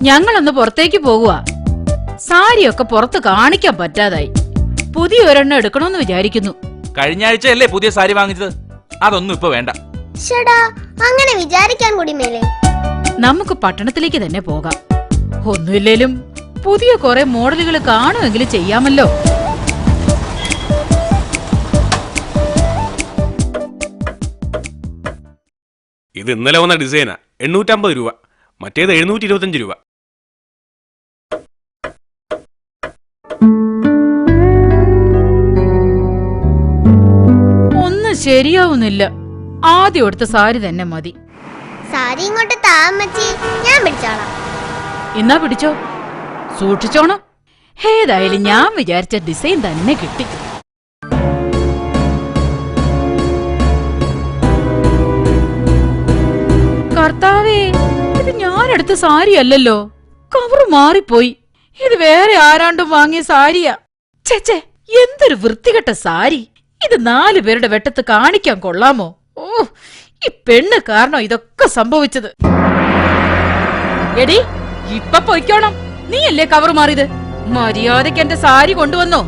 ഞങ്ങളൊന്ന് പുറത്തേക്ക് പോകുക. സാരിയൊക്കെ പുറത്ത് കാണിക്കാൻ പറ്റാതായി. പുതിയ ഒരെണ്ണം എടുക്കണമെന്ന് വിചാരിക്കുന്നു. കഴിഞ്ഞ ആഴ്ചയല്ലേ പുതിയ സാരി വാങ്ങിച്ചത്? അതൊന്നും ഇപ്പൊ വേണ്ട. അങ്ങനെ വിചാരിക്കാൻ കൂടി മേലെ. നമുക്ക് പട്ടണത്തിലേക്ക് തന്നെ പോകാം. ഒന്നുമില്ലേലും പുതിയ കുറെ മോഡലുകൾ കാണുമെങ്കിലും ചെയ്യാമല്ലോ. ഇത് ഇന്നലെ വന്ന ഡിസൈനാ. 850 രൂപ. മറ്റേത് 725 രൂപ. ഒന്നും ശരിയാവുന്നില്ല. ആദ്യം എടുത്ത സാരി തന്നെ മതി. സാരി ഇങ്ങോട്ട് താമച്ചി, ഞാൻ പിടിച്ചോളാം. എന്നാ പിടിച്ചോ, സൂക്ഷിച്ചോണം. ഏതായാലും ഞാൻ വിചാരിച്ച ഡിസൈൻ തന്നെ കിട്ടി. കർത്താവേ, ഇത് ഞാനെടുത്ത സാരി അല്ലല്ലോ. കവറ് മാറിപ്പോയി. ഇത് വേറെ ആരാണ്ടും വാങ്ങിയ സാരിയാ. ചേച്ചേ, എന്തൊരു വൃത്തികെട്ട സാരി. ഇത് 4 പേരുടെ വെട്ടത്ത് കാണിക്കാൻ കൊള്ളാമോ? ഓ, ഈ പെണ്ണ് കാരണം ഇതൊക്കെ സംഭവിച്ചത്. എടി, ഇപ്പൊ പൊയ്ക്കോണം. നീയല്ലേ കവറ് മാറിയത്? മര്യാദയ്ക്ക് എന്റെ സാരി കൊണ്ടുവന്നോ,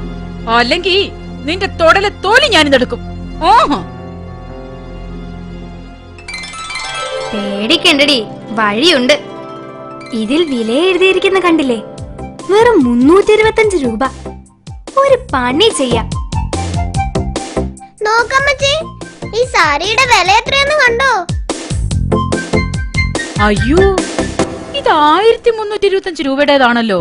അല്ലെങ്കിൽ നിന്റെ തൊടലെ തോലി ഞാനിതെടുക്കും. ഓഹോ, പേടിക്കണ്ടടി, വഴിയുണ്ട്. ഇതിൽ വില എഴുതിയിരിക്കുന്ന കണ്ടില്ലേ? വെറും 325 രൂപ. ഒരു പണി ചെയ്യാം. നോക്കമ്മച്ചി, ഈ സാരിയുടെ വില എത്രയെന്ന് കണ്ടോ? അയ്യോ, ഇത് 1325 രൂപയുടേതാണല്ലോ.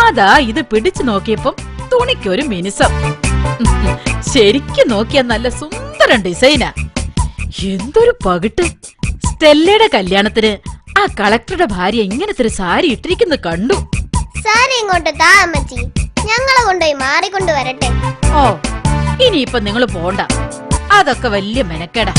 അതാ ഇത് പിടിച്ചു നോക്കിയപ്പം തുണിക്കൊരു മിനുസം. ശരിക്കും നോക്കിയാ നല്ല സുന്ദരം ഡിസൈനാ. എന്തൊരു പകിട്ട്. സ്റ്റെല്ലയുടെ കല്യാണത്തിന് ആ കളക്ടറുടെ ഭാര്യ ഇങ്ങനത്തെ ഒരു സാരി ഇട്ടിരിക്കുന്നു കണ്ടു. സാരി ഇങ്ങോട്ട് താ അമ്മച്ചി, ഞങ്ങളെ കൊണ്ടുപോയി മാറിക്കൊണ്ട് വരട്ടെ. ഓ, ഇനിയിപ്പൊ നിങ്ങള് പോണ്ട. അതൊക്കെ വലിയ മെനക്കെടാ.